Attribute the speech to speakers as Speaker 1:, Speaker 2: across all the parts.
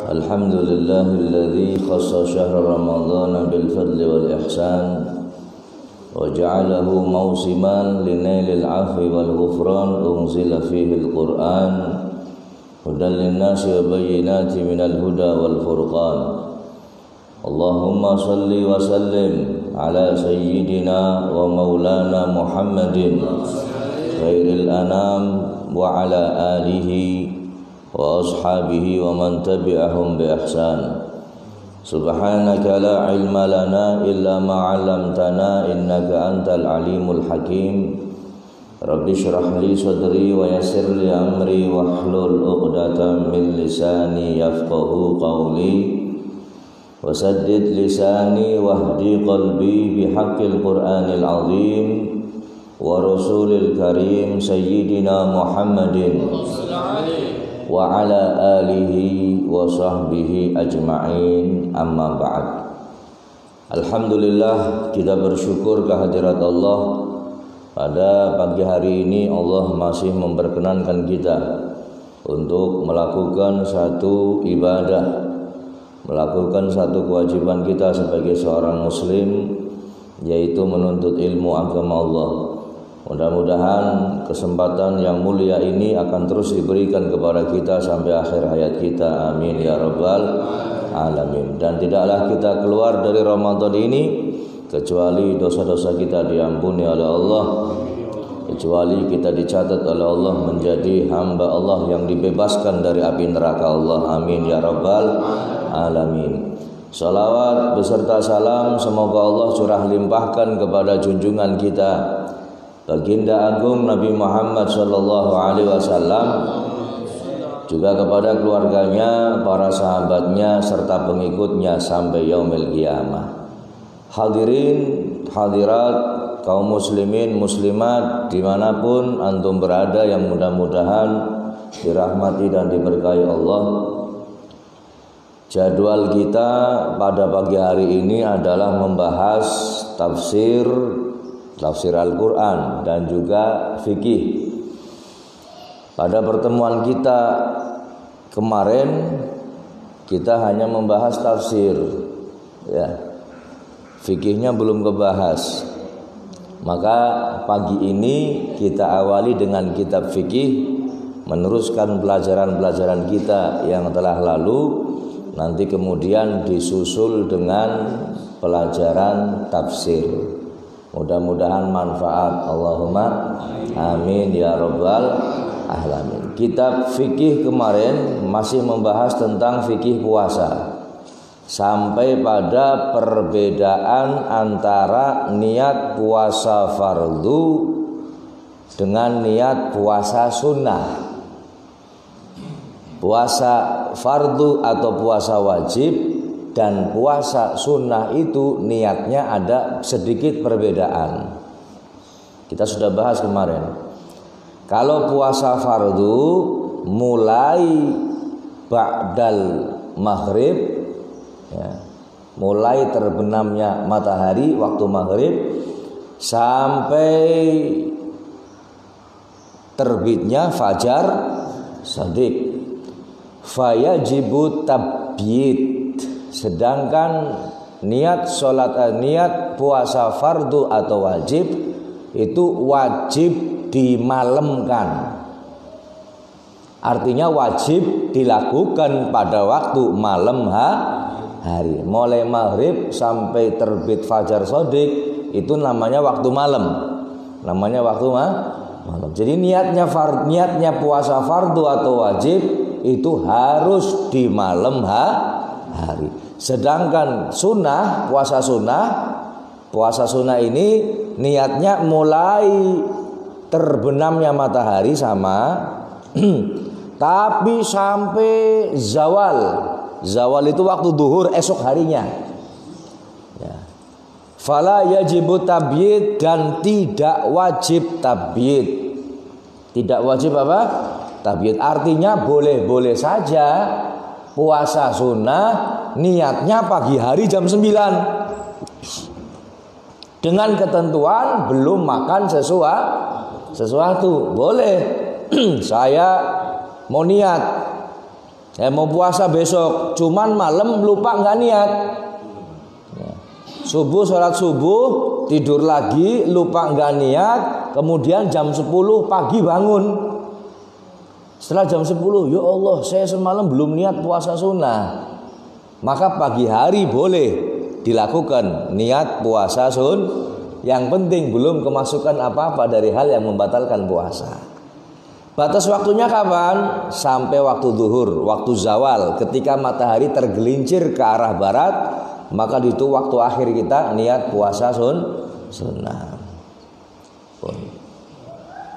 Speaker 1: Alhamdulillahilladzi khassa syahra Ramadhan bil fadli wal ihsan wa ja'alahu mawsiman linailil afwi wal ghufran unzila fihi al-Qur'an hudan lin-nasi wa bayyinatin minal huda wal furqan. Allahumma salli wa sallim ala sayyidina wa maulana Muhammadin khairil anam wa ala alihi wa ashabihi wa man tabi'ahum bi ihsan. Subhanaka la ilma lana illa ma 'allamtana innaka antal alimul hakim. Rabbi shrah li sadri wa yassir li amri wahlul 'uqdatam min lisani yafqahu qawli wasaddid lisani wahdi qalbi bihaqqil qur'anil azim wa rasulil karim sayyidina Muhammadin wa ala alihi wa sahbihi ajma'in, amma ba'd. Alhamdulillah, kita bersyukur kehadirat Allah. Pada pagi hari ini Allah masih memperkenankan kita untuk melakukan satu ibadah, melakukan satu kewajiban kita sebagai seorang muslim, yaitu menuntut ilmu agama Allah. Mudah-mudahan kesempatan yang mulia ini akan terus diberikan kepada kita sampai akhir hayat kita. Amin ya rabbal alamin. Dan tidaklah kita keluar dari Ramadan ini kecuali dosa-dosa kita diampuni oleh Allah, kecuali kita dicatat oleh Allah menjadi hamba Allah yang dibebaskan dari api neraka Allah. Amin ya rabbal alamin. Salawat beserta salam semoga Allah curah limpahkan kepada junjungan kita Baginda Agung Nabi Muhammad sallallahu alaihi wasallam, juga kepada keluarganya, para sahabatnya serta pengikutnya sampai yaumil qiyamah. Hadirin hadirat kaum muslimin muslimat dimanapun antum berada, yang mudah-mudahan dirahmati dan diberkahi Allah. Jadwal kita pada pagi hari ini adalah membahas tafsir Al-Quran dan juga fikih. Pada pertemuan kita kemarin kita hanya membahas tafsir, ya, fikihnya belum kebahas. Maka pagi ini kita awali dengan kitab fikih, meneruskan pelajaran-pelajaran kita yang telah lalu. Nanti kemudian disusul dengan pelajaran tafsir. Mudah-mudahan manfaat. Allahumma amin ya rabbal alamin. Kitab fikih kemarin masih membahas tentang fikih puasa, sampai pada perbedaan antara niat puasa fardu dengan niat puasa sunnah. Puasa fardu atau puasa wajib dan puasa sunnah itu niatnya ada sedikit perbedaan. Kita sudah bahas kemarin. Kalau puasa fardu mulai ba'dal maghrib, ya, mulai terbenamnya matahari waktu maghrib sampai terbitnya fajar shadiq, fayajibu tabyid. Sedangkan niat puasa fardu atau wajib itu wajib dimalamkan. Artinya wajib dilakukan pada waktu malam hari. Mulai maghrib sampai terbit fajar shadiq itu namanya waktu malam. Namanya waktu malam. Jadi niatnya puasa fardu atau wajib itu harus di malam hari. Sedangkan puasa sunnah ini niatnya mulai terbenamnya matahari sama tapi sampai zawal. Zawal itu waktu duhur esok harinya. Ya. Fala yajibu tabyid, dan tidak wajib tabyid. Tidak wajib apa? Tabyid. Artinya boleh-boleh saja puasa sunnah niatnya pagi hari jam 9 dengan ketentuan belum makan sesuatu boleh. saya mau niat, saya mau puasa besok, cuman malam lupa nggak niat. Subuh, sholat subuh, tidur lagi, lupa nggak niat, kemudian jam 10 pagi bangun. Setelah jam 10, ya Allah, saya semalam belum niat puasa sunnah. Maka pagi hari boleh dilakukan niat puasa sunnah. Yang penting belum kemasukan apa-apa dari hal yang membatalkan puasa. Batas waktunya kapan? Sampai waktu zuhur, waktu zawal. Ketika matahari tergelincir ke arah barat, maka itu waktu akhir kita niat puasa sunnah.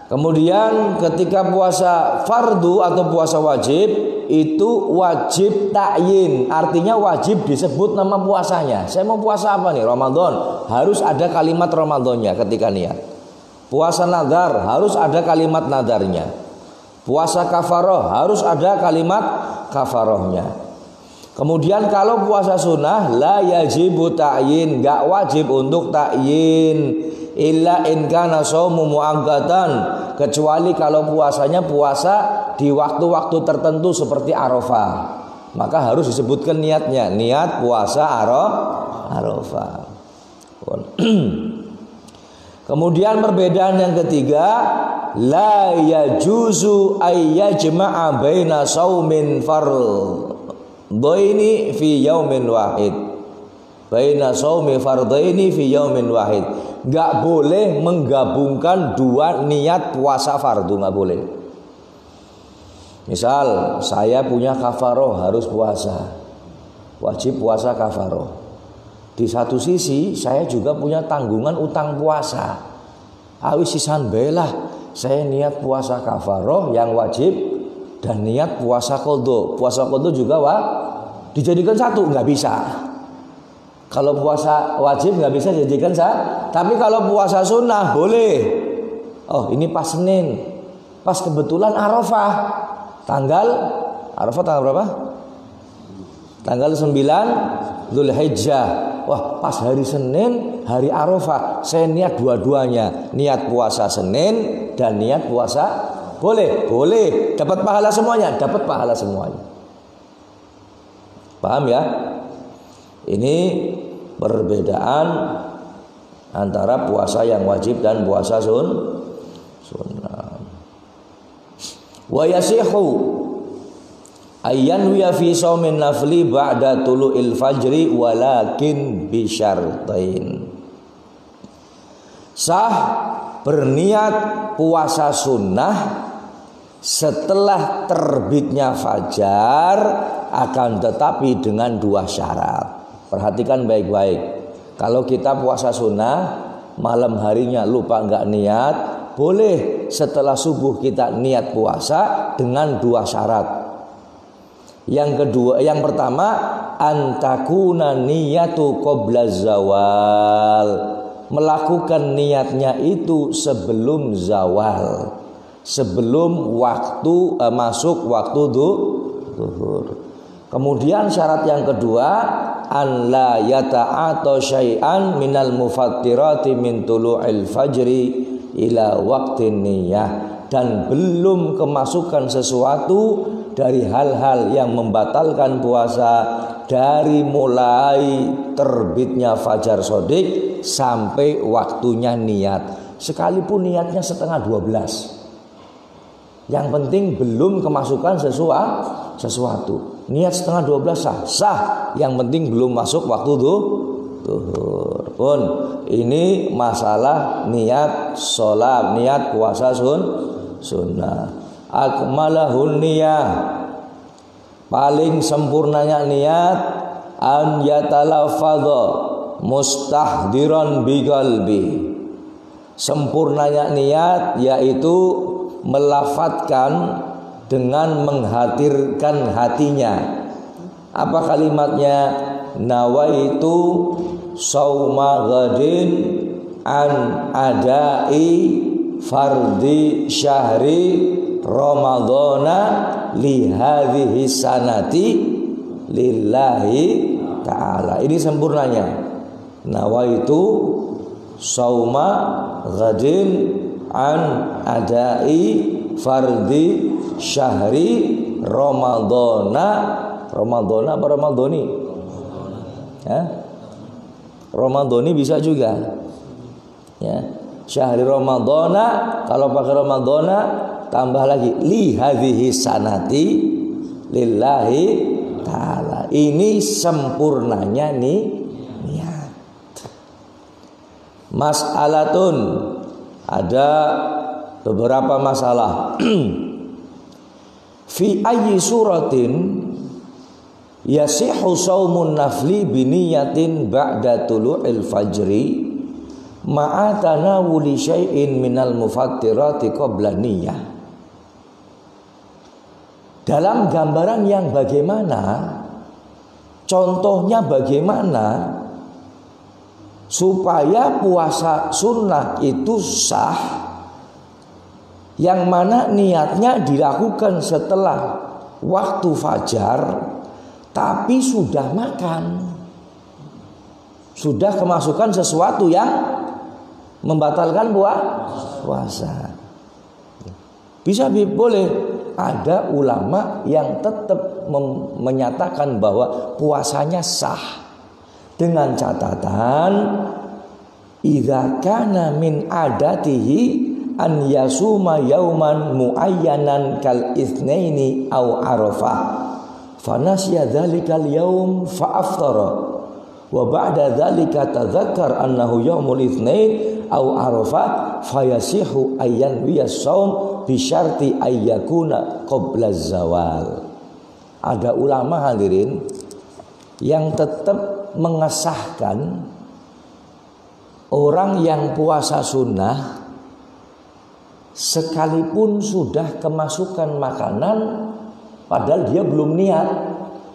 Speaker 1: Kemudian ketika puasa fardu atau puasa wajib, itu wajib takyin, artinya wajib disebut nama puasanya. Saya mau puasa apa nih? Ramadan, harus ada kalimat Ramadannya ketika niat. Puasa nadar, harus ada kalimat nadarnya. Puasa kafaroh, harus ada kalimat kafarohnya. Kemudian kalau puasa sunnah, la yajibu ta'yin, gak wajib untuk ta'yin, illa in kana shaumu muaggatan, kecuali kalau puasanya puasa di waktu-waktu tertentu seperti Arafah, maka harus disebutkan niatnya, niat puasa Arafah. Kemudian perbedaan yang ketiga, la yajuzu ayyajma'a baina shaumin fardhaini fi yaumin wahid. Baina shaumi fardhaini fi yaumin wahid. Enggak boleh menggabungkan dua niat puasa fardu, enggak boleh. Misal saya punya kafaroh, harus puasa, wajib puasa kafaroh. Di satu sisi saya juga punya tanggungan utang puasa. Awis sisan belah, saya niat puasa kafaroh yang wajib dan niat puasa qadha. Puasa qadha juga dijadikan satu, nggak bisa. Kalau puasa wajib nggak bisa dijadikan satu. Tapi kalau puasa sunnah boleh. Oh, ini pas Senin, pas kebetulan Arafah. Arafah tanggal berapa? Tanggal 9 Dzulhijjah. Wah, pas hari Senin, hari Arafah. Saya niat dua-duanya, niat puasa Senin dan niat puasa. Boleh, dapat pahala semuanya, Paham ya? Ini perbedaan antara puasa yang wajib dan puasa sunnah. Wa yasihu ayyan wiya fi shaumin nafli ba'da tulu'il fajri walakin bi syartain. Sah berniat puasa sunnah setelah terbitnya fajar, akan tetapi dengan dua syarat. Perhatikan baik-baik. Kalau kita puasa sunnah, malam harinya lupa nggak niat, boleh setelah subuh kita niat puasa dengan dua syarat. Yang pertama, antakuna niyatu qabla zawal. Melakukan niatnya itu sebelum zawal, sebelum waktu masuk waktu zuhur. Kemudian syarat yang kedua, an la yata'ata syai'an minal mufattirati min tulu'il fajri ila waqtin niyah, dan belum kemasukan sesuatu dari hal-hal yang membatalkan puasa dari mulai terbitnya fajar shodiq sampai waktunya niat, sekalipun niatnya setengah 12. Yang penting belum kemasukan sesuatu. Niat setengah 12 sah. Yang penting belum masuk waktu zuhur. Pun ini masalah niat sholat, niat puasa sunnah. Akmalahun niyah, paling sempurnanya niat, an yatalafadha mustahdiran biqalbi. Sempurnanya niat yaitu melafatkan dengan menghadirkan hatinya. Apa kalimatnya? Nawaitu sauma ghadin an adai fardi syahri ramadhana li hadhihi sanati lillahi ta'ala. Ini sempurnanya. Nawaitu sauma ghadin an adai fardhi syahri Ramadhana. Ramadhana apa Ramadhani? Ya. Ramadhani bisa juga. Ya. Syahri Ramadhana, kalau pakai Ramadhana tambah lagi li hadhihi sanati lillahi ta'ala. Ini sempurnanya nih niat. Mas'alatun, ada beberapa masalah. Fi ayyi suratin yasihu shaumun nafli biniyatin ba'da tulu'il fajri ma'a tanawuli syai'in minal mufattirati qabla niyah. Dalam gambaran yang bagaimana, contohnya bagaimana supaya puasa sunnah itu sah, yang mana niatnya dilakukan setelah waktu fajar, tapi sudah makan, sudah kemasukan sesuatu yang membatalkan puasa. Bisa boleh. Ada ulama yang tetap menyatakan bahwa puasanya sah dengan catatan idza kana min adatihi an yasuma yauman muayyanan kal itsnaini aw arafah fanasya dzalikal yaum fa aftara wa ba'da dzalika tadzakkar annahu yaumul itsnain aw arafah fayasihu ayyan wiyas-shaum bisyarti ayyakuna qabla zawal. Ada ulama hadirin yang tetap mengesahkan orang yang puasa sunnah sekalipun sudah kemasukan makanan padahal dia belum niat,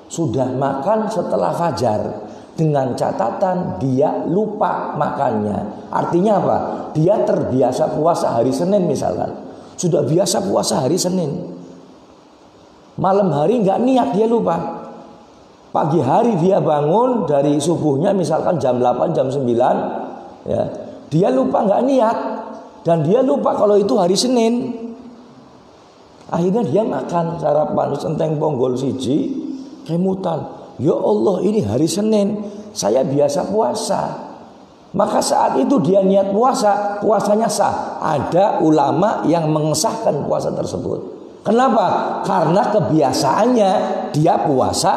Speaker 1: sudah makan setelah fajar, dengan catatan dia lupa makannya. Artinya apa? Dia terbiasa puasa hari Senin misalkan, sudah biasa puasa hari Senin, malam hari nggak niat, dia lupa. Pagi hari dia bangun dari subuhnya misalkan jam 8 jam 9 ya, dia lupa nggak niat, dan dia lupa kalau itu hari Senin. Akhirnya dia makan sarapan centeng ponggol siji kemutan. Ya Allah, ini hari Senin, saya biasa puasa. Maka saat itu dia niat puasa, puasanya sah. Ada ulama yang mengesahkan puasa tersebut. Kenapa? Karena kebiasaannya dia puasa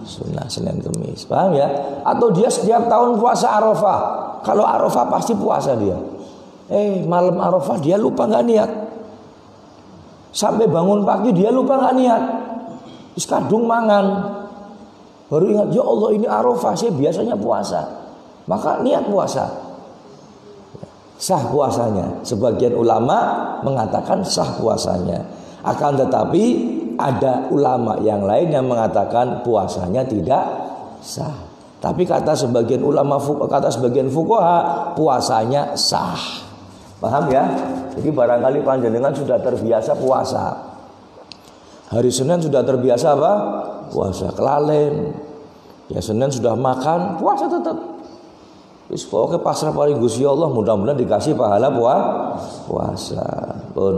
Speaker 1: sunnah Senin Kemis, paham ya? Atau dia setiap tahun puasa Arafah. Kalau Arafah pasti puasa dia. Malam Arafah dia lupa nggak niat. Sampai bangun pagi dia lupa nggak niat. Terus kadung mangan. Baru ingat, ya Allah ini Arafah, saya biasanya puasa. Maka niat puasa, sah puasanya. Sebagian ulama mengatakan sah puasanya. Akan tetapi ada ulama yang lain yang mengatakan puasanya tidak sah. Tapi kata sebagian ulama, kata sebagian fuqaha, puasanya sah. Paham ya? Jadi barangkali panjenengan sudah terbiasa puasa. Hari Senin sudah terbiasa apa? Puasa. Kelalen. Ya Senin sudah makan, puasa tetap. Wis pokoke pasrah paring Gusti Allah, mudah-mudahan dikasih pahala puasa. Pun.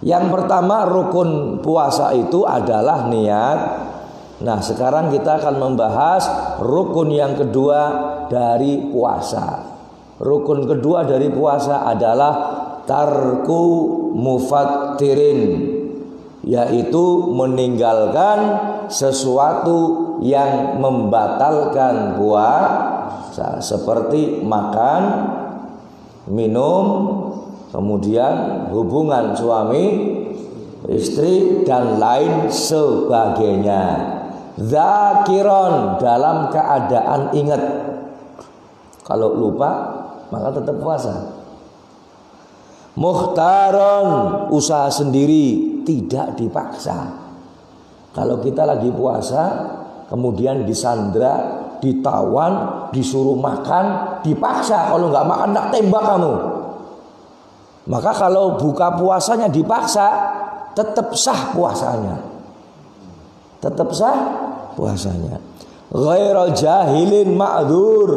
Speaker 1: Yang pertama rukun puasa itu adalah niat. Nah, sekarang kita akan membahas rukun yang kedua dari puasa. Rukun kedua dari puasa adalah tarku mufattirin, yaitu meninggalkan sesuatu yang membatalkan puasa. Seperti makan, minum, kemudian hubungan suami istri dan lain sebagainya. Zakiron, dalam keadaan ingat. Kalau lupa maka tetap puasa. Mukhtaron, usaha sendiri, tidak dipaksa. Kalau kita lagi puasa kemudian disandra, ditawan, disuruh makan, dipaksa, kalau nggak makan tak tembak kamu. Maka kalau buka puasanya dipaksa, tetap sah puasanya. Tetap sah puasanya. Ghairu jahilin ma'dzur,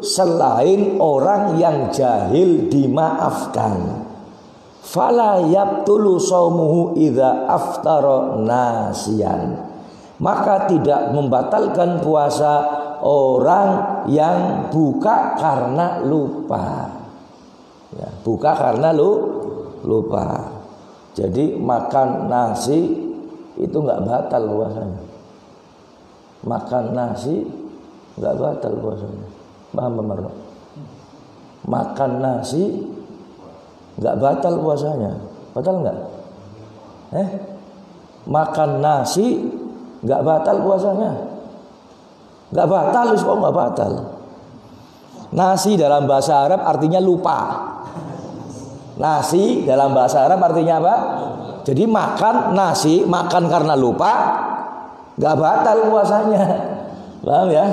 Speaker 1: selain orang yang jahil dimaafkan. fala yabtulu shaumuhu idza aftara nasiyan. Maka tidak membatalkan puasa orang yang buka karena lupa. Ya, buka karena lupa. Jadi makan nasi itu nggak batal puasanya. Makan nasi nggak batal puasanya. Paham Marno? Makan nasi nggak batal puasanya. Batal nggak? Makan nasi nggak batal puasanya. Nggak batal, kok nggak batal? Nasi dalam bahasa Arab artinya lupa. Nasi dalam bahasa Arab artinya apa? Jadi makan nasi, makan karena lupa, nggak batal puasanya. Paham ya?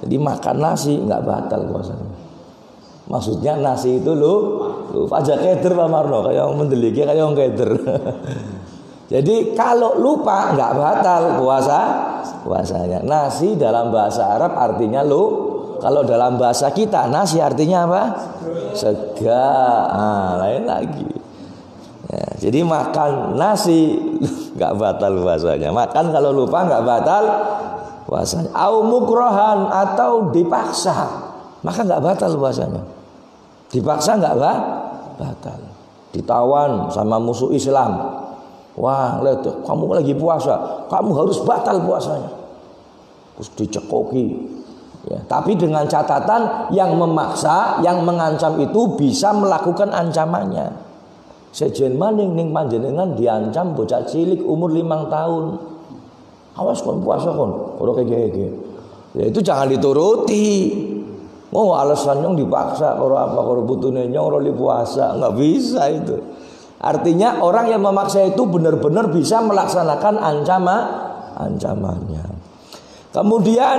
Speaker 1: Jadi makan nasi nggak batal puasanya. Maksudnya nasi itu lupa aja keder Pak Marno, kayak yang mendeliki kayak yang keder. Jadi kalau lupa nggak batal puasanya. Nasi dalam bahasa Arab artinya kalau dalam bahasa kita nasi artinya apa? Sega. Lain lagi. Ya, jadi makan nasi nggak batal puasanya. Makan kalau lupa nggak batal puasanya. Au mukrohan atau dipaksa, maka nggak batal puasanya. Dipaksa nggak batal. Ditawan sama musuh Islam. Wah, lihat kamu lagi puasa, kamu harus batal puasanya. Terus dicekoki. Ya, tapi dengan catatan yang memaksa, yang mengancam itu bisa melakukan ancamannya. Sejen maning ning panjenengan diancam bocah cilik umur 5 tahun. Awas kon puasa kon, ora kege-kege. Ya itu jangan dituruti. Oh, alasan yang dipaksa, ora apa ora butune nyong ora li puasa, enggak bisa itu. Artinya orang yang memaksa itu benar-benar bisa melaksanakan ancamannya. Kemudian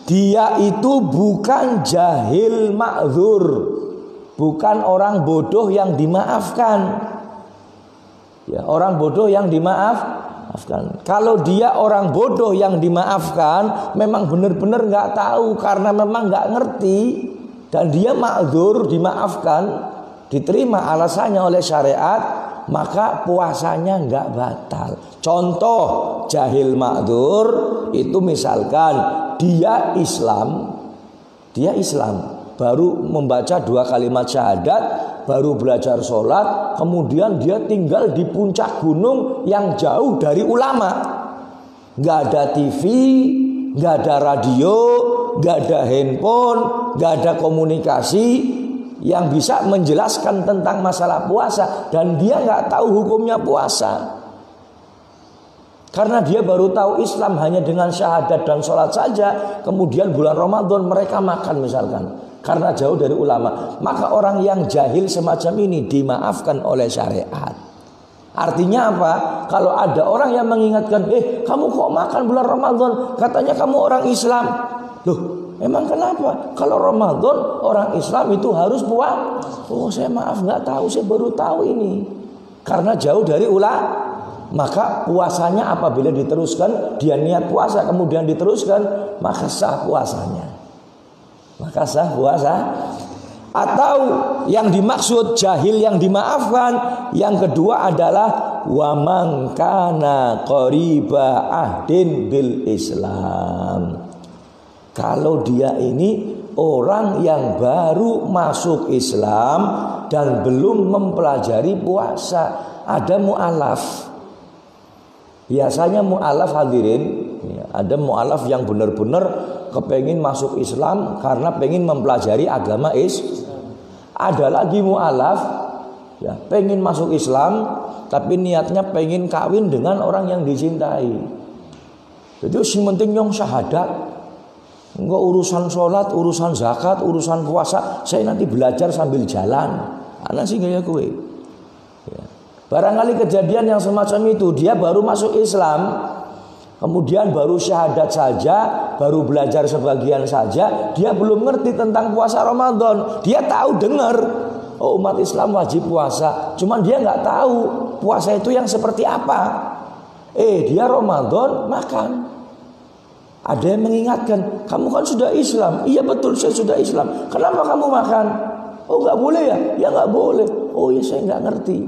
Speaker 1: dia itu bukan jahil ma'dzur, bukan orang bodoh yang dimaafkan. Ya, orang bodoh yang dimaafkan. Kalau dia orang bodoh yang dimaafkan, memang benar-benar nggak tahu karena memang nggak ngerti dan dia ma'dzur, dimaafkan, diterima alasannya oleh syariat, maka puasanya nggak batal. Contoh jahil ma'dzur itu misalkan dia Islam, baru membaca 2 kalimat syahadat, baru belajar sholat, kemudian dia tinggal di puncak gunung yang jauh dari ulama, nggak ada TV, nggak ada radio, nggak ada handphone, nggak ada komunikasi yang bisa menjelaskan tentang masalah puasa, dan dia nggak tahu hukumnya puasa. Karena dia baru tahu Islam hanya dengan syahadat dan sholat saja. Kemudian bulan Ramadan mereka makan misalkan, karena jauh dari ulama. Maka orang yang jahil semacam ini dimaafkan oleh syariat. Artinya apa? Kalau ada orang yang mengingatkan, kamu kok makan bulan Ramadan, katanya kamu orang Islam. Loh, emang kenapa? Kalau Ramadan orang Islam itu harus puasa. Oh, saya maaf nggak tahu, saya baru tahu ini. Karena jauh dari ulama. Maka puasanya apabila diteruskan, dia niat puasa kemudian diteruskan, maka sah puasanya. Maka sah puasa. Atau yang dimaksud jahil yang dimaafkan, yang kedua adalah wa man kana qariba ahdin bil Islam. Kalau dia ini orang yang baru masuk Islam dan belum mempelajari puasa, ada mu'alaf. Biasanya mu'alaf hadirin, ada mu'alaf yang benar-benar kepengin masuk Islam karena pengen mempelajari agama Islam. Ada lagi mu'alaf, ya, pengen masuk Islam tapi niatnya pengen kawin dengan orang yang dicintai. Jadi yang penting yang syahadat, enggak urusan sholat, urusan zakat, urusan puasa, saya nanti belajar sambil jalan. Anak sih gaya kue. Ya. Barangkali kejadian yang semacam itu, dia baru masuk Islam, kemudian baru syahadat saja, baru belajar sebagian saja, dia belum ngerti tentang puasa Ramadan. Dia tahu dengar, oh umat Islam wajib puasa, cuman dia nggak tahu puasa itu yang seperti apa. Dia Ramadan makan. Ada yang mengingatkan, kamu kan sudah Islam. Iya betul, saya sudah Islam. Kenapa kamu makan? Oh nggak boleh ya? Ya nggak boleh. Oh ya saya nggak ngerti.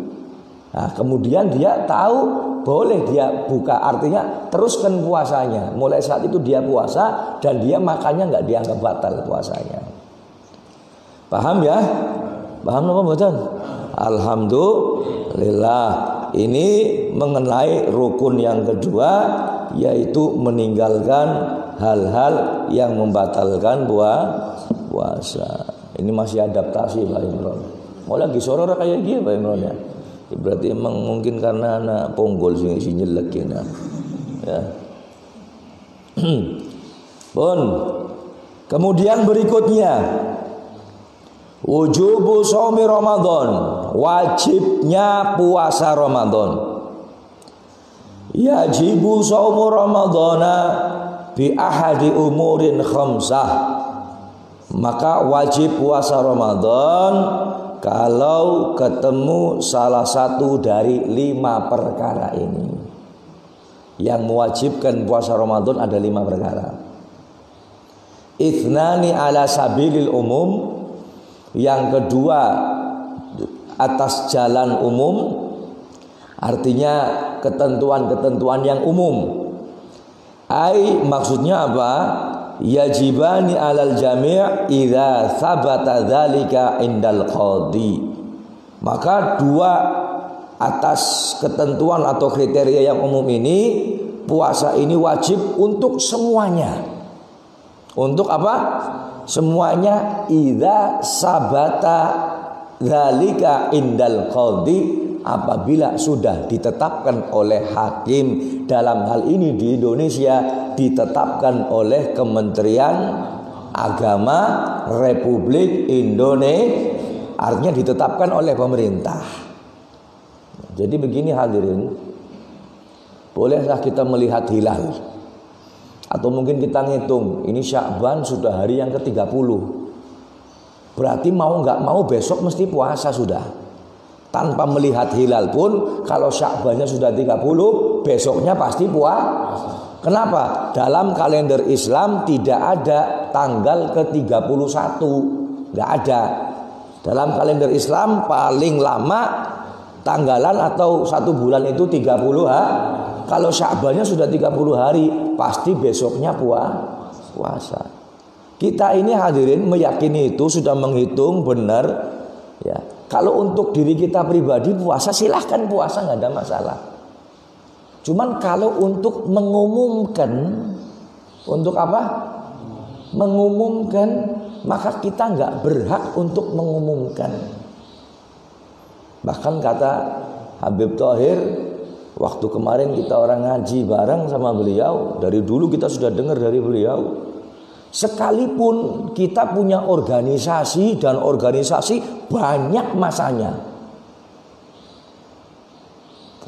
Speaker 1: Nah kemudian dia tahu boleh dia buka, artinya teruskan puasanya. Mulai saat itu dia puasa dan dia makannya nggak dianggap batal puasanya. Paham ya? Paham apa betul? Alhamdulillah. Ini mengenai rukun yang kedua, yaitu meninggalkan hal-hal yang membatalkan puasa. Ini masih adaptasi Pak Imron. Mau lagi soror kayak dia Pak Imron ya. Berarti emang mungkin karena anak ponggol sing nyelek ya. Pun. Kemudian berikutnya wujubu shaumi Ramadan, wajibnya puasa Ramadan. Yajibu shaumu Ramadana bi ahadi umurin khamsah. Maka wajib puasa Ramadan kalau ketemu salah satu dari 5 perkara ini. Yang mewajibkan puasa Ramadan ada 5 perkara. Ithnani ala sabilil umum. Yang kedua atas jalan umum, artinya ketentuan-ketentuan yang umum. Maksudnya apa? Yajibani alal jami' idza thabata dzalika indal qadhi. Maka 2 atas ketentuan atau kriteria yang umum ini, puasa ini wajib untuk semuanya. Untuk apa? Semuanya idza sabata dzalika indal qadhi, apabila sudah ditetapkan oleh hakim. Dalam hal ini di Indonesia ditetapkan oleh Kementerian Agama Republik Indonesia, artinya ditetapkan oleh pemerintah. Jadi begini hadirin, bolehlah kita melihat hilal, atau mungkin kita ngitung, ini Sya'ban sudah hari yang ke-30. Berarti mau nggak mau besok mesti puasa sudah. Tanpa melihat hilal pun, kalau Sya'bannya sudah 30, besoknya pasti puasa. Kenapa? Dalam kalender Islam tidak ada tanggal ke-31. Nggak ada. Dalam kalender Islam paling lama tanggalan atau 1 bulan itu 30 hari. Kalau Sya'bannya sudah 30 hari, pasti besoknya puasa. Kita ini hadirin meyakini itu, sudah menghitung benar ya. Kalau untuk diri kita pribadi puasa, silahkan puasa, nggak ada masalah. Cuman kalau untuk mengumumkan, untuk apa? Mengumumkan, maka kita nggak berhak untuk mengumumkan. Bahkan kata Habib Thohir, waktu kemarin kita orang ngaji bareng sama beliau, dari dulu kita sudah dengar dari beliau, sekalipun kita punya organisasi dan organisasi banyak masanya,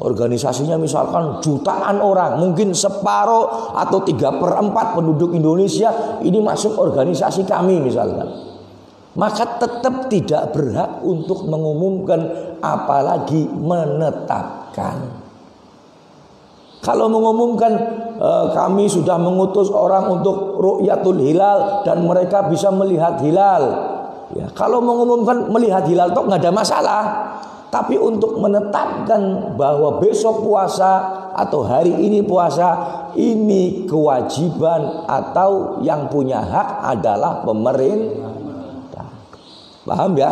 Speaker 1: organisasinya misalkan jutaan orang, mungkin separuh atau 3/4 penduduk Indonesia ini masuk organisasi kami misalkan, maka tetap tidak berhak untuk mengumumkan, apalagi menetapkan. Kalau mengumumkan kami sudah mengutus orang untuk ru'yatul hilal dan mereka bisa melihat hilal, ya, kalau mengumumkan melihat hilal itu nggak ada masalah. Tapi untuk menetapkan bahwa besok puasa atau hari ini puasa, ini kewajiban atau yang punya hak adalah pemerintah. Paham ya?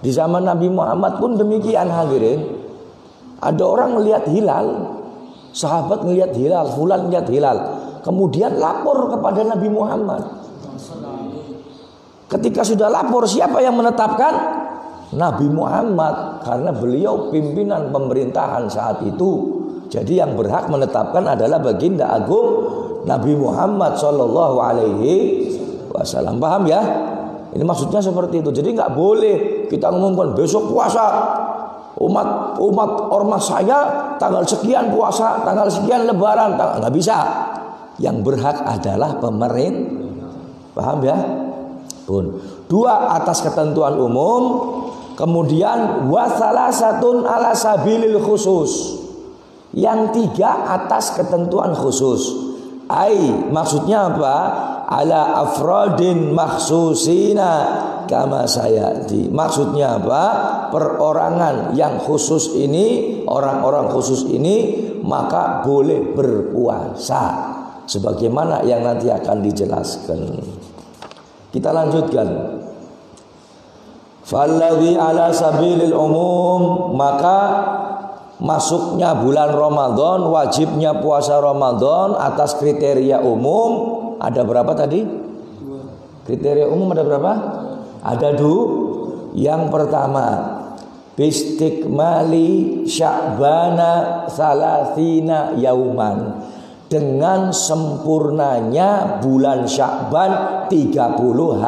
Speaker 1: Di zaman Nabi Muhammad pun demikian hadirin. Ada orang melihat hilal, sahabat melihat hilal, fulan melihat hilal, kemudian lapor kepada Nabi Muhammad. Ketika sudah lapor, siapa yang menetapkan? Nabi Muhammad, karena beliau pimpinan pemerintahan saat itu. Jadi yang berhak menetapkan adalah baginda agung Nabi Muhammad Shallallahu Alaihi Wasallam. Paham ya? Ini maksudnya seperti itu. Jadi nggak boleh kita ngomongkan besok puasa, umat ormas saya tanggal sekian puasa, tanggal sekian lebaran, nggak bisa. Yang berhak adalah pemerintah. Paham ya? Pun 2 atas ketentuan umum, kemudian wasalasatun ala sabilil khusus. Yang 3 atas ketentuan khusus. Maksudnya apa? Ala afrodin makhsusina kama sayati. Maksudnya apa? Perorangan yang khusus ini, orang-orang khusus ini maka boleh berpuasa sebagaimana yang nanti akan dijelaskan. Kita lanjutkan. Falladhi ala sabilil umum, maka masuknya bulan Ramadan, wajibnya puasa Ramadan atas kriteria umum. Ada berapa tadi? Kriteria umum ada berapa? Ada dua. Yang pertama, bistikmali sya'bana salasina yauman, dengan sempurnanya bulan Sya'ban 30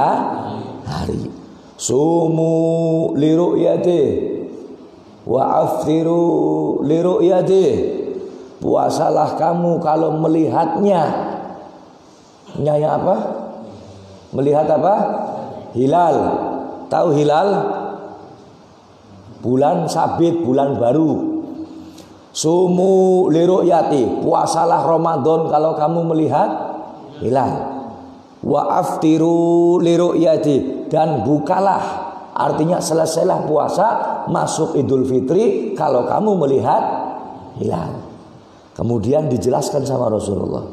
Speaker 1: hari. Sumu liru'yati wa aftiru liru'yati. Puasalah kamu kalau melihatnya. Nyaya apa? Melihat apa? Hilal. Tahu hilal? Bulan sabit, bulan baru. Sumu liru'yati. Puasalah Ramadan kalau kamu melihat hilal. Wa aftiru liru'yati, dan bukalah, artinya selesailah puasa, masuk Idul Fitri kalau kamu melihat hilal. Kemudian dijelaskan sama Rasulullah,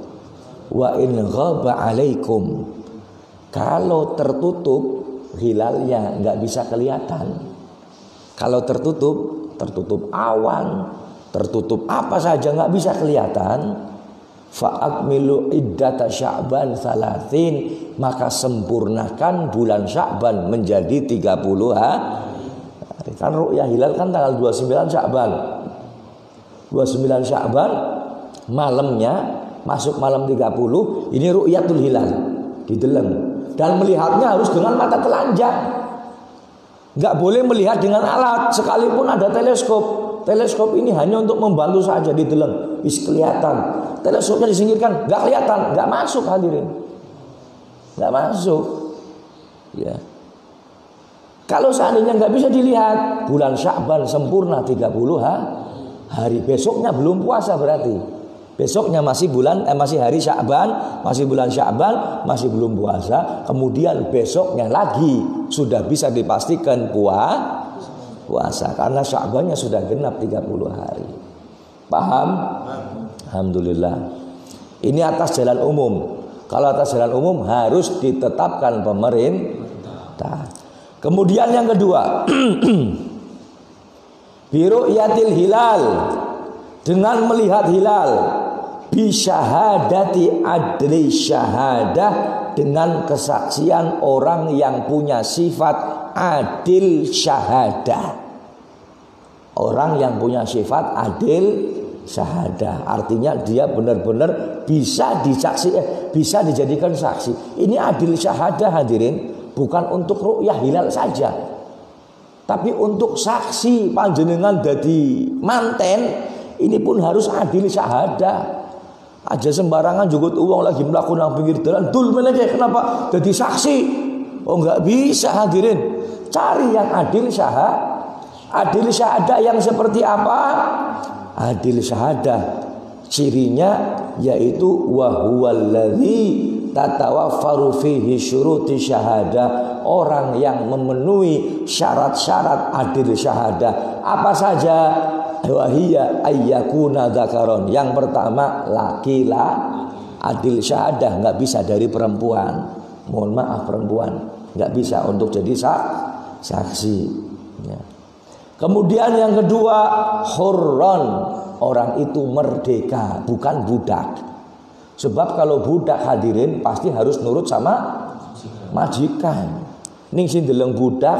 Speaker 1: wa in ghaba alaikum, kalau tertutup hilalnya nggak bisa kelihatan. Kalau tertutup awan, tertutup apa saja nggak bisa kelihatan. Fa'akmilu iddata Sya'ban 30, maka sempurnakan bulan Sya'ban menjadi 30 hari. Kan ru'yah hilal kan tanggal 29 Sya'ban. 29 Sya'ban malamnya, masuk malam 30, ini ru'yatul hilal dideleng. Dan melihatnya harus dengan mata telanjang. Enggak boleh melihat dengan alat, sekalipun ada teleskop. Teleskop ini hanya untuk membantu saja, dideleng, bisa kelihatan. Teleskopnya disingkirkan, nggak kelihatan, nggak masuk hadirin, nggak masuk. Ya. Kalau seandainya nggak bisa dilihat, bulan Sya'ban sempurna 30 hari. Besoknya belum puasa berarti. Besoknya masih hari Sya'ban, masih bulan Sya'ban, masih belum puasa. Kemudian besoknya lagi sudah bisa dipastikan puasa karena Sya'bannya sudah genap 30 hari. Paham? Alhamdulillah. Ini atas jalan umum. Kalau atas jalan umum harus ditetapkan pemerintah. Kemudian yang kedua, biru'yatil hilal, dengan melihat hilal, bisyahadati adli syahadah, dengan kesaksian orang yang punya sifat adil syahadah. Orang yang punya sifat adil syahadah, artinya dia benar-benar bisa bisa dijadikan saksi. Ini adil syahadah hadirin, bukan untuk ru'yah hilal saja, tapi untuk saksi panjenengan dadi manten, ini pun harus adil syahadah. Aja sembarangan jugut uang lagi melakukan pinggir jalan, dul meneh kenapa jadi saksi? Oh enggak bisa hadirin. Cari yang adil syahadah. Adil syahadah yang seperti apa? Adil syahadah cirinya yaitu wa huwallazi tatawaffaru fihi syuruti syahadah, orang yang memenuhi syarat-syarat adil syahadah. Apa saja? Wahiyya ayyakuna dzakaron. Yang pertama laki-laki. Adil syahadah nggak bisa dari perempuan. Mohon maaf, perempuan nggak bisa untuk jadi saksi. Ya. Kemudian yang kedua, hurron, orang itu merdeka, bukan budak. Sebab kalau budak hadirin pasti harus nurut sama majikan. Ning sing deleng budak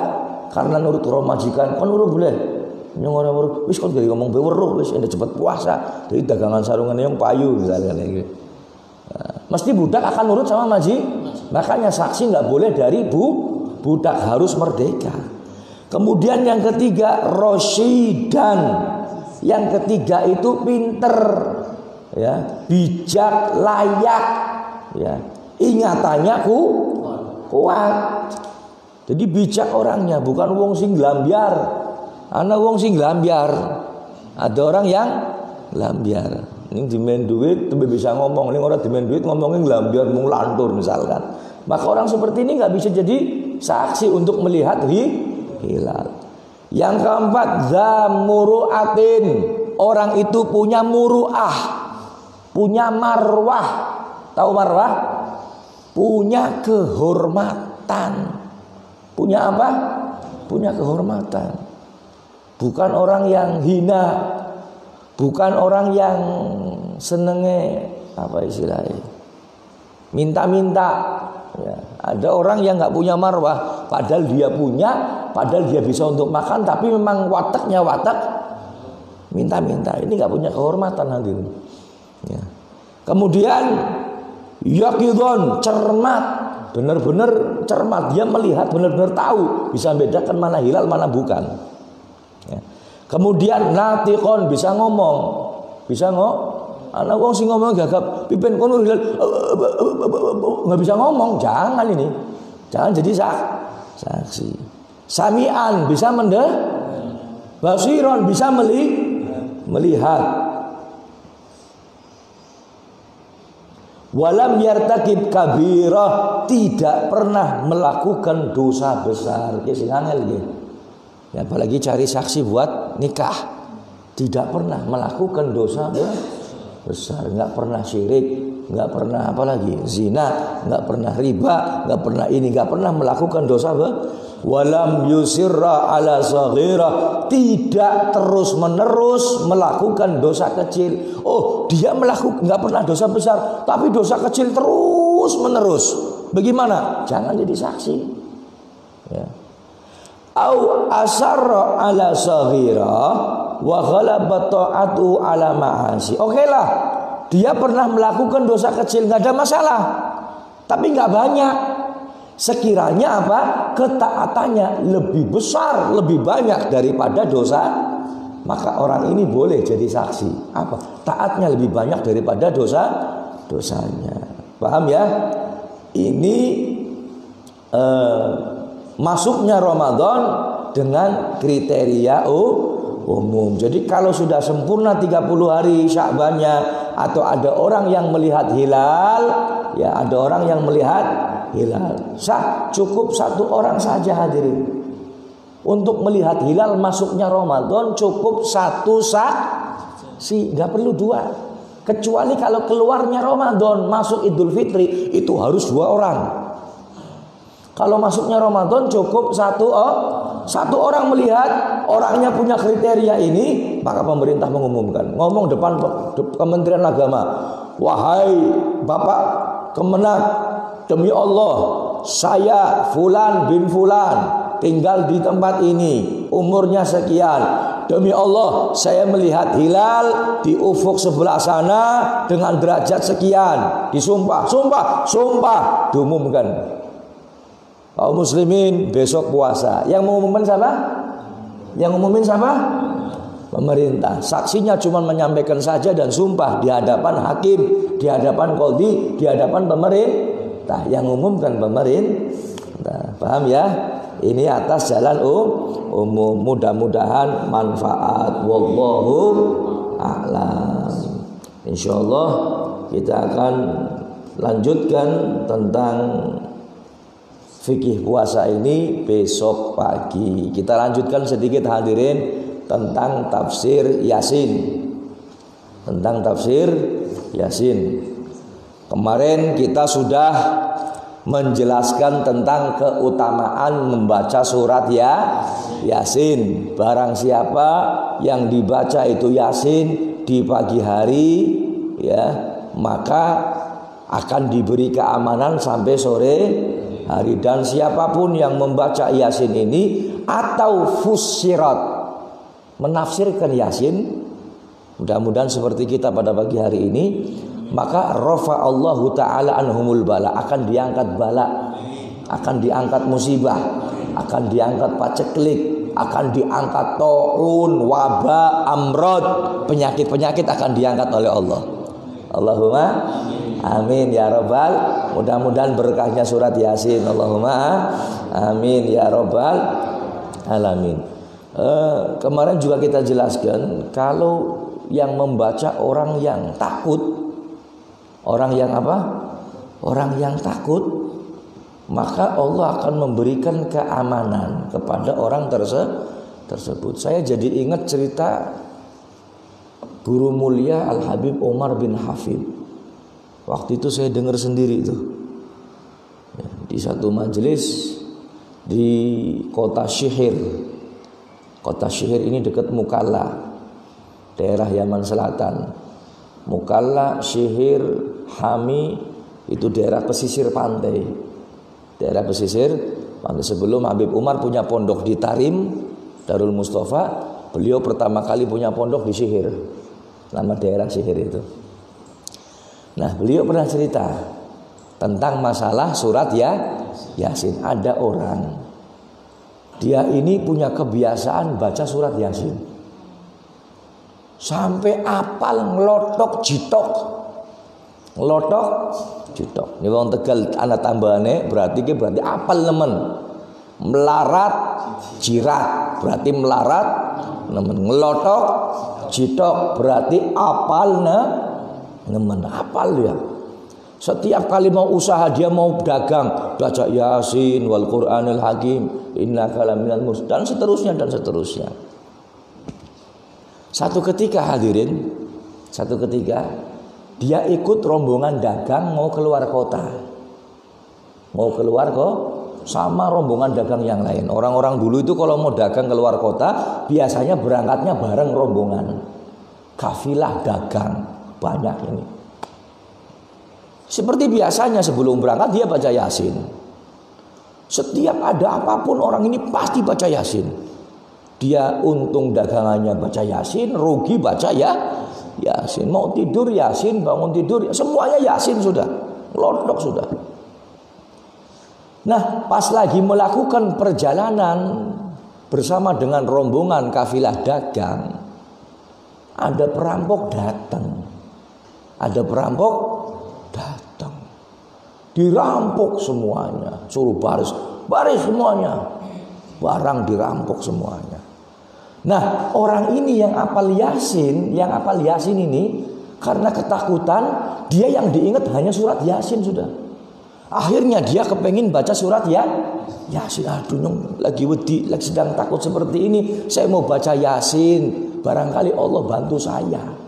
Speaker 1: karena nurut karo majikan, kon nurut boleh. Yang orang nurut, wis kon gak ngomong beweruh, wis ende cepet puasa. Jadi dagangan sarungan yang payu misalnya gitu. Nah, mesti budak akan nurut sama makanya saksi nggak boleh dari budak, harus merdeka. Kemudian yang ketiga rosyidan, yang ketiga itu pinter, ya, bijak, layak, ya, ingatannya kuat. Jadi bijak orangnya, bukan wong sing lambiar. Ana wong sing lambiar, ada orang yang lambiar. Ini dimen duit, tuh bisa ngomong. Ini orang dimen duit ngomongin lambiar, mung lantur misalkan. Maka orang seperti ini nggak bisa jadi saksi untuk melihat hilal. Yang keempat, zamuru'atin. Orang itu punya muru'ah, punya marwah. Tahu marwah? Punya kehormatan. Punya apa? Punya kehormatan. Bukan orang yang hina, bukan orang yang senenge apa istilahnya, minta-minta. Ya, ada orang yang nggak punya marwah, padahal dia punya, padahal dia bisa untuk makan, tapi memang wataknya watak minta-minta. Ini nggak punya kehormatan hadirin. Ya. Kemudian yaqidun, cermat, benar-benar cermat. Dia melihat, benar-benar tahu, bisa membedakan mana hilal, mana bukan. Ya. Kemudian natiqon, bisa ngomong, anak wong sing ngomong gagap pipen kono hilal nggak bisa ngomong, jangan ini, jangan jadi saksi. Sami'an, bisa basiron, bisa melihat. Walam yartakib kabirah, tidak pernah melakukan dosa besar. Ya, apalagi cari saksi buat nikah, tidak pernah melakukan dosa besar, nggak pernah syirik, nggak pernah apalagi zina, nggak pernah riba, nggak pernah ini, nggak pernah melakukan dosa walam yusirra ala saghirah, tidak terus menerus melakukan dosa kecil. Oh, dia melakukan nggak pernah dosa besar, tapi dosa kecil terus menerus. Bagaimana? Jangan jadi saksi. Ya. Au asarra ala saghirah wa ghalabat ta'atu ala ma'asi. Oke lah, dia pernah melakukan dosa kecil, nggak ada masalah, tapi nggak banyak. Sekiranya apa? Ketaatannya lebih besar, lebih banyak daripada dosa, maka orang ini boleh jadi saksi. Apa? Taatnya lebih banyak daripada dosanya. Paham ya? Ini masuknya Ramadan dengan kriteria umum. Jadi kalau sudah sempurna 30 hari Sya'bannya, atau ada orang yang melihat hilal, ya ada orang yang melihat hilal, cukup satu orang saja hadirin. Untuk melihat hilal masuknya Ramadan cukup satu saksi, nggak perlu dua. Kecuali kalau keluarnya Ramadan masuk Idul Fitri, itu harus 2 orang. Kalau masuknya Ramadan cukup satu orang melihat, orangnya punya kriteria ini, maka pemerintah mengumumkan, ngomong depan Kementerian Agama, wahai Bapak Kemenak, demi Allah, saya Fulan bin Fulan tinggal di tempat ini, umurnya sekian. Demi Allah, saya melihat hilal di ufuk sebelah sana dengan derajat sekian. Disumpah, sumpah, diumumkan. Kaum muslimin besok puasa. Yang mengumumkan siapa? Yang ngumumin siapa? Pemerintah. Saksinya cuma menyampaikan saja dan sumpah di hadapan hakim, di hadapan qadhi, di hadapan pemerintah. Yang umumkan pemerintah. Paham ya? Ini atas jalan umum. Mudah-mudahan manfaat. Wallahu a'lam. Insyaallah kita akan lanjutkan tentang fikih puasa ini besok pagi. Kita lanjutkan sedikit hadirin tentang tafsir Yasin. Tentang tafsir Yasin. Kemarin kita sudah menjelaskan tentang keutamaan membaca surat Yasin. Barang siapa yang dibaca itu Yasin di pagi hari, ya, maka akan diberi keamanan sampai sore hari. Dan siapapun yang membaca Yasin ini atau fussirat, menafsirkan Yasin, mudah-mudahan seperti kita pada pagi hari ini, maka rafa'allahu ta'ala anhumul bala, akan diangkat bala, akan diangkat musibah, akan diangkat paceklik, akan diangkat ta'un, wabah, amrod, penyakit-penyakit akan diangkat oleh Allah. Allahumma amin ya rabbal. Mudah-mudahan berkahnya surat Yasin. Allahumma amin ya rabbal alamin. Kemarin juga kita jelaskan, kalau yang membaca orang yang takut, orang yang apa? Orang yang takut, maka Allah akan memberikan keamanan kepada orang tersebut. Saya jadi ingat cerita guru mulia Al-Habib Umar bin Hafid. Waktu itu saya dengar sendiri itu di satu majelis di kota Syihir. Kota Syihir ini dekat Mukalla, daerah Yaman Selatan. Mukalla, Syihir, Hami itu daerah pesisir pantai. Daerah pesisir pantai. Sebelum Habib Umar punya pondok di Tarim, Darul Mustafa, beliau pertama kali punya pondok di Syihir. Nama daerah Syihir itu. Nah, beliau pernah cerita tentang masalah surat Yasin. Ada orang, dia ini punya kebiasaan baca surat Yasin sampai apal ngelotok jitok. Ngelotok jitok. Ini wong Tegal anak tambahane berarti apal nemen. Melarat jirat berarti melarat nemen. Ngelotok jitok berarti apal nemen. Apal ya. Setiap kali mau usaha, dia mau dagang, baca Yasin wal Qur'anil Hakim, innaka laminal mursalin, dan seterusnya. Satu ketika dia ikut rombongan dagang mau keluar kota. Sama rombongan dagang yang lain. Orang-orang dulu itu kalau mau dagang keluar kota, biasanya berangkatnya bareng rombongan. Kafilah dagang banyak ini. Seperti biasanya sebelum berangkat dia baca Yasin. Setiap ada apapun orang ini pasti baca Yasin. Dia untung dagangannya baca Yasin, rugi baca Yasin. Mau tidur Yasin, bangun tidur semuanya Yasin sudah. Ngelodok sudah. Nah, pas lagi melakukan perjalanan bersama dengan rombongan kafilah dagang, ada perampok datang. Dirampok semuanya, suruh baris semuanya, barang dirampok semuanya. Nah, orang ini yang apal Yasin ini karena ketakutan, dia yang diingat hanya surat Yasin sudah. Akhirnya dia kepengin baca surat Yasin. Aduh, lagi wedi, lagi sedang takut seperti ini, saya mau baca Yasin, barangkali Allah bantu saya.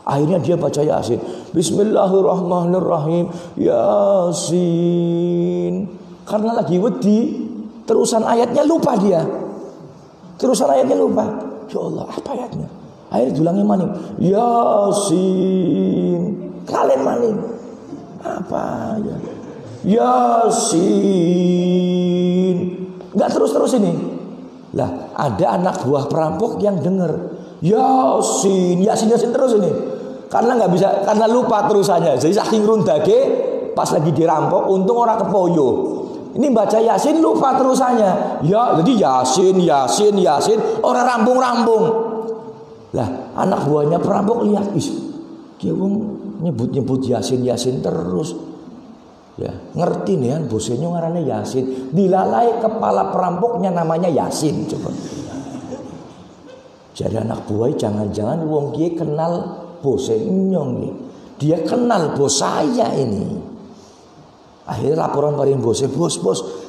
Speaker 1: Akhirnya dia baca Yasin. Bismillahirrahmanirrahim. Yasin. Karena lagi wedi, terusan ayatnya lupa dia. Ya Allah, apa ayatnya? Akhirnya dulangnya maning. Yasin. Kalian maning. Apa ya? Yasin. Enggak terus ini. Lah, ada anak buah perampok yang dengar. Yasin terus ini. Karena nggak bisa, karena lupa terusannya. Jadi saking rundage, pas lagi dirampok, untung orang kepoyo. Ini baca Yasin lupa terusannya. Ya, jadi Yasin, orang rampung. Lah, anak buahnya perampok lihat, dia nyebut Yasin terus. Ya, ngerti nih kan, bosnya ngarannya Yasin. Dilalai kepala perampoknya namanya Yasin, coba. Jadi anak buah jangan-jangan wong kiye kenal bosnya nyong, dia kenal bos saya ini. Akhirnya laporan paling bos,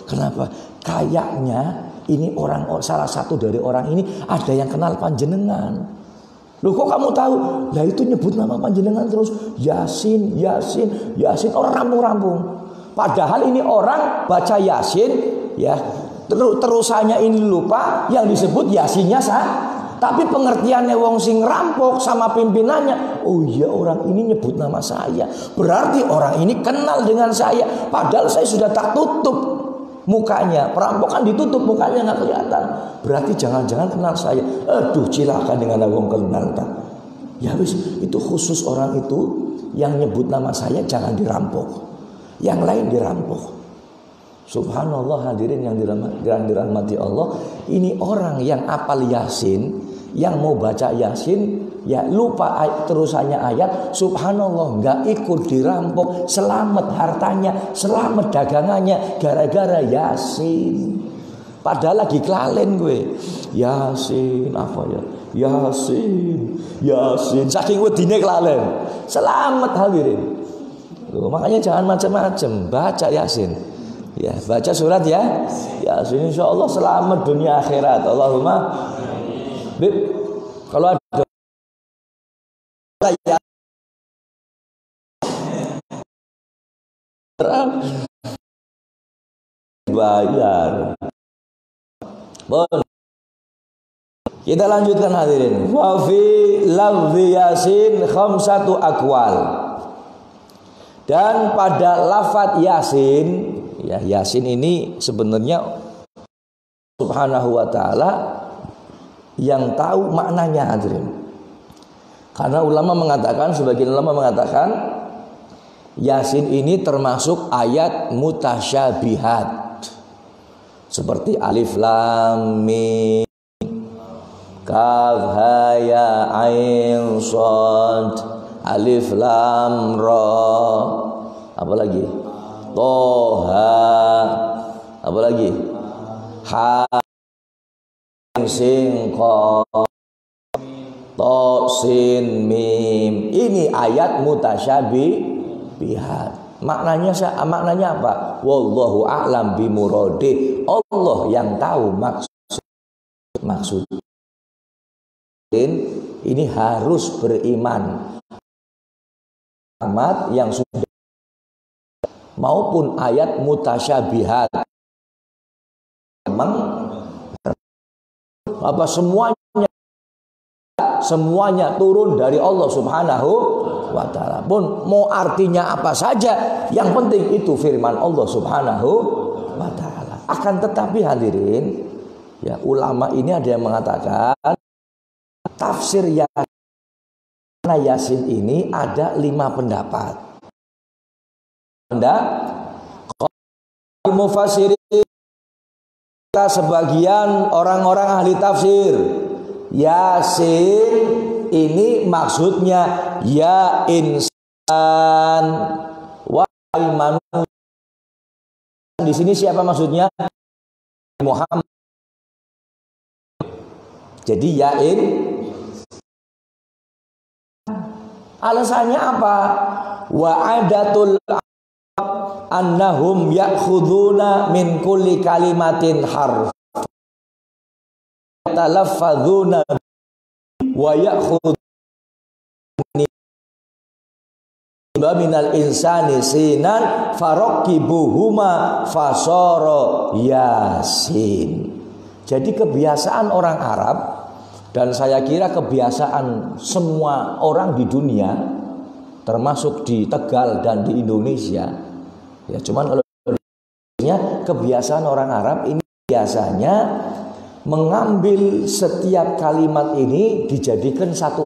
Speaker 1: kenapa? Kayaknya ini salah satu dari orang ini ada yang kenal panjenengan. Loh, kok kamu tahu? Lah itu nyebut nama panjenengan terus Yasin, orang rampung. Padahal ini orang baca Yasin, ya terusannya ini lupa, yang disebut Yasinnya tapi pengertiannya wong sing rampok sama pimpinannya, oh iya orang ini nyebut nama saya, berarti orang ini kenal dengan saya. Padahal saya sudah tak tutup mukanya, perampok kan ditutup mukanya nggak kelihatan. Berarti jangan-jangan kenal saya. Aduh, cilaka dengan wong kenal tak. Ya wis, itu khusus orang itu yang nyebut nama saya jangan dirampok, yang lain dirampok. Subhanallah, hadirin yang dirahmati Allah. Ini orang yang apal Yasin, yang mau baca Yasin, ya lupa terusannya ayat. Subhanallah, nggak ikut dirampok, selamat hartanya, selamat dagangannya gara-gara Yasin. Padahal lagi kelalen gue. Yasin apa ya? Yasin. Saking wedine kelalen. Selamat hadirin. Loh, makanya jangan macam-macam, baca Yasin. Ya, baca surat ya. Yasin insyaallah selamat dunia akhirat. Allahumma. Bib, kalau ada ya bayar. Bon. Kita lanjutkan hadirin. Wa fi lafzi Yasin khamsatu aqwal. Dan pada lafaz Yasin, ya Yasin ini sebenarnya Subhanahu wa taala yang tahu maknanya hadirin. Karena ulama mengatakan, sebagian ulama mengatakan Yasin ini termasuk ayat mutasyabihat. Seperti alif lam mim kaf ha ya ain shad alif lam ra, apa lagi? Toha, apa lagi? Ha sin qaf to sin mim. Ini ayat mutasyabihat. Maknanya apa? Wallahu a'lam bimuradi. Allah yang tahu maksud. Ini harus beriman amat yang sudah maupun ayat mutasyabihat. Memang apa semuanya turun dari Allah Subhanahu wa taala. Pun mau artinya apa saja, yang penting itu firman Allah Subhanahu wa taala. Akan tetapi hadirin, ya ulama ini ada yang mengatakan tafsir Yasin ini ada 5 pendapat. Mufassirin, sebagian orang-orang ahli tafsir, Yasin ini maksudnya ya insan wahai manusia. Di sini siapa maksudnya? Muhammad. Jadi yain. Alasannya apa? Wa adatul annahum ya'khuduna min kulli kalimatin harf talaffazuna wa ya'khuduna minal insani sinan farokibuhuma fasoro yasin. Jadi kebiasaan orang Arab, dan saya kira kebiasaan semua orang di dunia, termasuk di Tegal dan di Indonesia, ya cuman kalau kebiasaan orang Arab ini biasanya mengambil setiap kalimat ini dijadikan satu.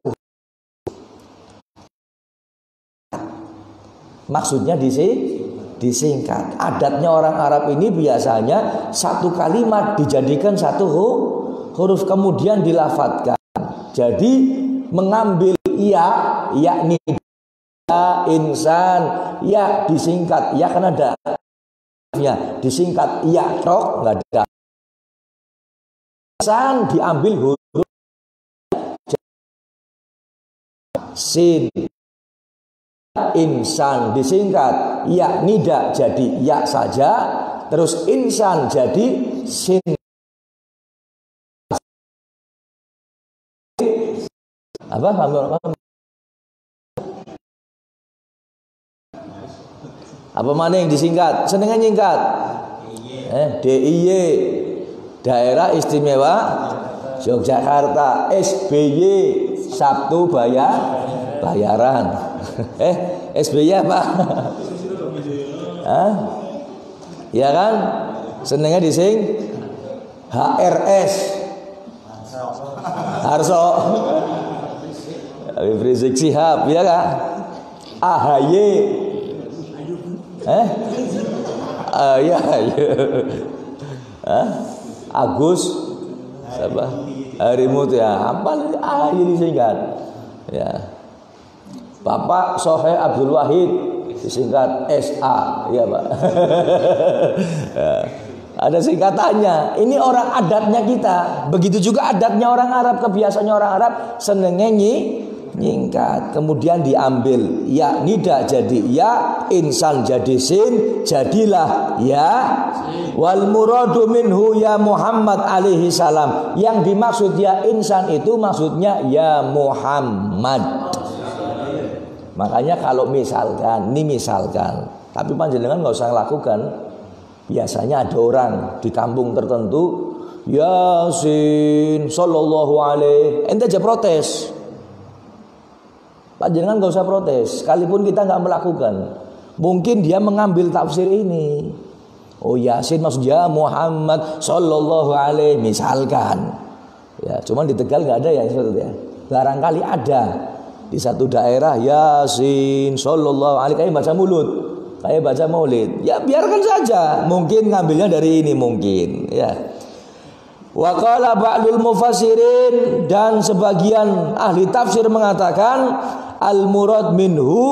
Speaker 1: Maksudnya disingkat. Adatnya orang Arab ini biasanya satu kalimat dijadikan satu huruf kemudian dilafadzkan. Jadi mengambil yakni ya insan, ya disingkat, ya kan ada ya disingkat ya tok, enggak ada. Insan diambil huruf sin. Insan disingkat ya nida jadi ya saja, terus insan jadi sin. Apa mana yang disingkat? Senengan nyingkat. DIY Daerah Istimewa Yogyakarta, SBY Sabtu bayaran. SBY apa? Ya kan? Senengnya dising HRS Harso Habib Rizik Sihab, ya kan? AHY ya. Agus siapa? Harimut ya. Apa AHY disingkat? Ya. Bapak Sohe Abdul Wahid disingkat SA, ya Pak. Ya. Ada singkatannya. Ini orang adatnya kita. Begitu juga adatnya orang Arab, kebiasaannya orang Arab seneng nyanyi Nyingkat. Kemudian diambil ya nida jadi ya, insan jadi sin, jadilah ya. Wal muradu minhu ya Muhammad alaihi salam. Yang dimaksud ya insan itu maksudnya ya Muhammad. Makanya kalau misalkan, tapi panjenengan nggak usah lakukan. Biasanya ada orang di kampung tertentu, Yasin sallallahu alaihi, ente aja protes. Panjenengan nggak usah protes, sekalipun kita nggak melakukan. Mungkin dia mengambil tafsir ini. Oh Yasin maksudnya Muhammad sallallahu alaihi misalkan. Ya, cuman di Tegal nggak ada ya sebetulnya. Barangkali ada di satu daerah Yasin sallallahu alaihi, kayak baca mulut, kayak baca maulid. Ya biarkan saja. Mungkin ngambilnya dari ini mungkin. Ya. Wa qala ba'dul mufassirin, dan sebagian ahli tafsir mengatakan al murad minhu,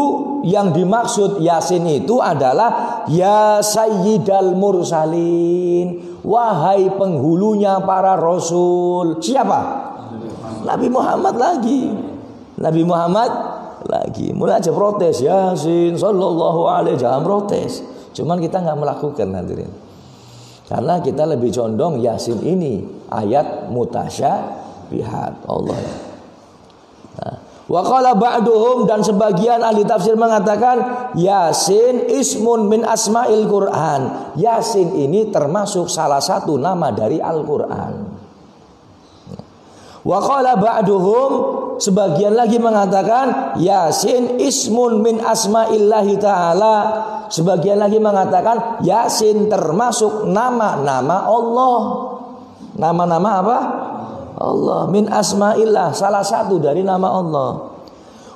Speaker 1: yang dimaksud Yasin itu adalah ya sayyidal mursalin, wahai penghulunya para rasul. Siapa? Nabi Muhammad lagi. Nabi Muhammad lagi. Mulai aja protes Yasin sallallahu alaihi, jangan protes. Cuman kita nggak melakukan hadirin. Karena kita lebih condong Yasin ini ayat mutasyabihat Allah. Nah, wa qala ba'duhum, dan sebagian ahli tafsir mengatakan Yasin ismun min asma'il Quran. Yasin ini termasuk salah satu nama dari Al-Quran. Wa qala ba'duhum, sebagian lagi mengatakan Yasin ismun min asma'illahi ta'ala. Sebagian lagi mengatakan Yasin termasuk nama-nama Allah. Nama-nama apa? Allah. Min asma'illah, salah satu dari nama Allah.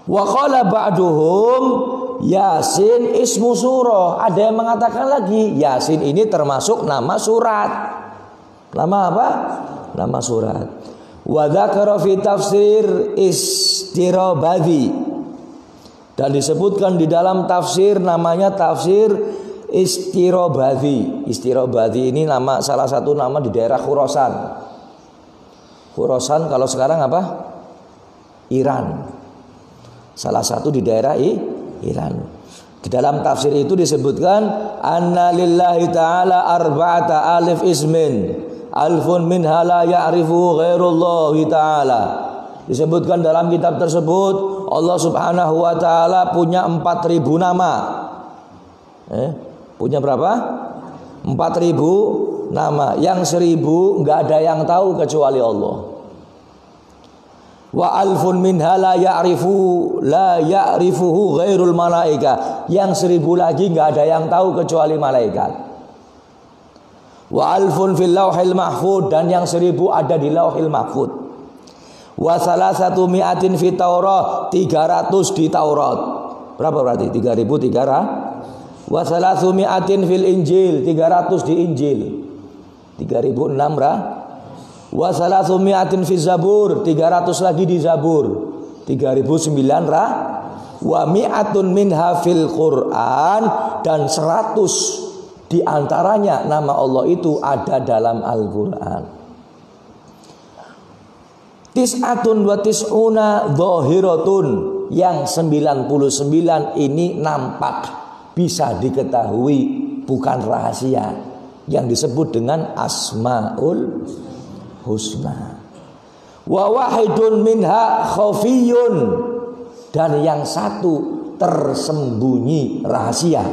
Speaker 1: Wa qala ba'duhum Yasin ismu surah. Ada yang mengatakan lagi Yasin ini termasuk nama surat. Nama apa? Nama surat. Wa dzakara fi tafsir Istirabadi, dan disebutkan di dalam tafsir namanya tafsir Istirabadi. Istirabadi ini nama, salah satu nama di daerah Khurasan. Khurasan kalau sekarang apa? Iran. Salah satu di daerah Iran. Di dalam tafsir itu disebutkan anna lillahi ta'ala arba'ata alif ismin alfun minha la ya'rifu ghairullahi ta'ala. Disebutkan dalam kitab tersebut Allah subhanahu wa ta'ala punya 4.000 nama. Punya berapa? 4.000 nama. Yang 1.000 nggak ada yang tahu kecuali Allah. Wa alfun minha la ya'rifuhu ghairul malaika. Yang 1.000 lagi nggak ada yang tahu kecuali malaikat. Wa alfun fil lauhil mahfud, dan yang 1.000 ada di lauhil mahfud. Wa salasatu mi'atin fi Taurat, 300 di Taurat. Berapa berarti? 3.300. Wa salasu mi'atin fil Injil, 300 di Injil. 3.006 Wa salasu mi'atin fi Zabur, 300 lagi di Zabur. 3.900. Wa mi'atun minha fil Quran, dan 100 di antaranya nama Allah itu ada dalam Al-Quran. Tis'atun wa tis'una dhahiratun, yang 99 ini nampak, bisa diketahui, bukan rahasia, yang disebut dengan Asmaul Husna. Wa wahidun minha khafiyun, dan yang satu tersembunyi rahasia.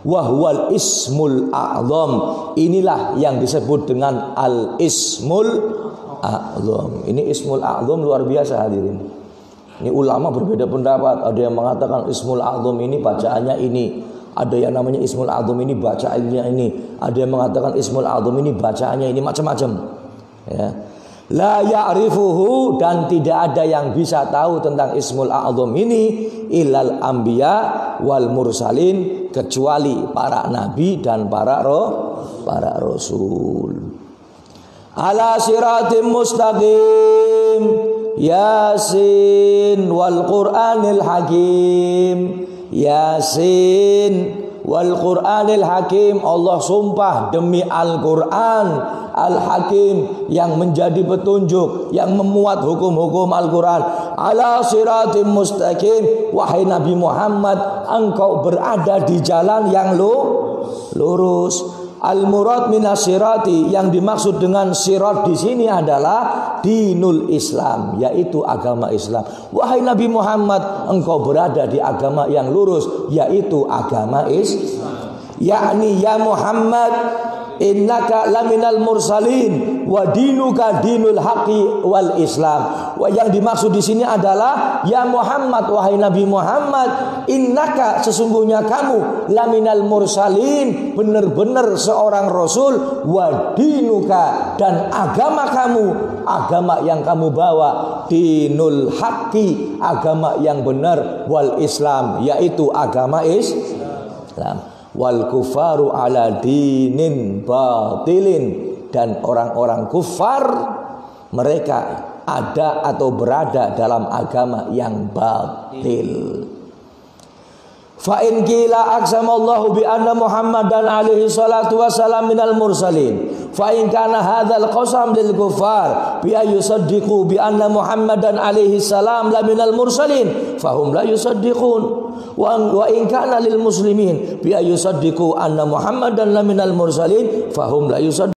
Speaker 1: Wa huwal ismul a'zam, inilah yang disebut dengan al-ismul A'zam. Ini Ismul A'zam luar biasa hadirin. Ini ulama berbeda pendapat. Ada yang mengatakan Ismul A'zam ini bacaannya ini, ada yang namanya Ismul A'zam ini bacaannya ini, ada yang mengatakan Ismul A'zam ini bacaannya ini, macam-macam. Ya. La ya'rifuhu, dan tidak ada yang bisa tahu tentang Ismul A'zam ini illal anbiya wal mursalin, kecuali para nabi dan para rasul. Ala siratim mustaqim Yasin wal Qur'anil Hakim. Yasin wal Qur'anil Hakim, Allah sumpah demi Al-Qur'an Al-Hakim yang menjadi petunjuk, yang memuat hukum-hukum Al-Qur'an. Ala siratim mustaqim, wahai Nabi Muhammad, engkau berada di jalan yang lurus. Al-murad minasirati, yang dimaksud dengan sirat di sini adalah dinul Islam, yaitu agama Islam. Wahai Nabi Muhammad, engkau berada di agama yang lurus, yaitu agama Islam. Yakni ya Muhammad, innaka laminal mursalin wa dinuka dinul haqqi wal Islam. Yang dimaksud di sini adalah ya Muhammad, wahai Nabi Muhammad, innaka, sesungguhnya kamu, laminal mursalin, benar-benar seorang rasul, wa dinuka, dan agama kamu, agama yang kamu bawa, dinul haqqi, agama yang benar, wal Islam, yaitu agama Islam. Wal kufaru ala dinin batilin, dan orang-orang kufar mereka ada atau berada dalam agama yang batil. Fa in qila aqsamallahu bi anna Muhammadan alaihi salatu wassalam minal mursalin, fa in kana hadzal qasam lil kufar bi ayusaddiqu bi anna Muhammadan alaihi salam la minal mursalin fahum la yusaddiqun. Wa in kana lil muslimin bi ayusaddiqu anna Muhammadan la minal mursalin fahum la yusaddiqun.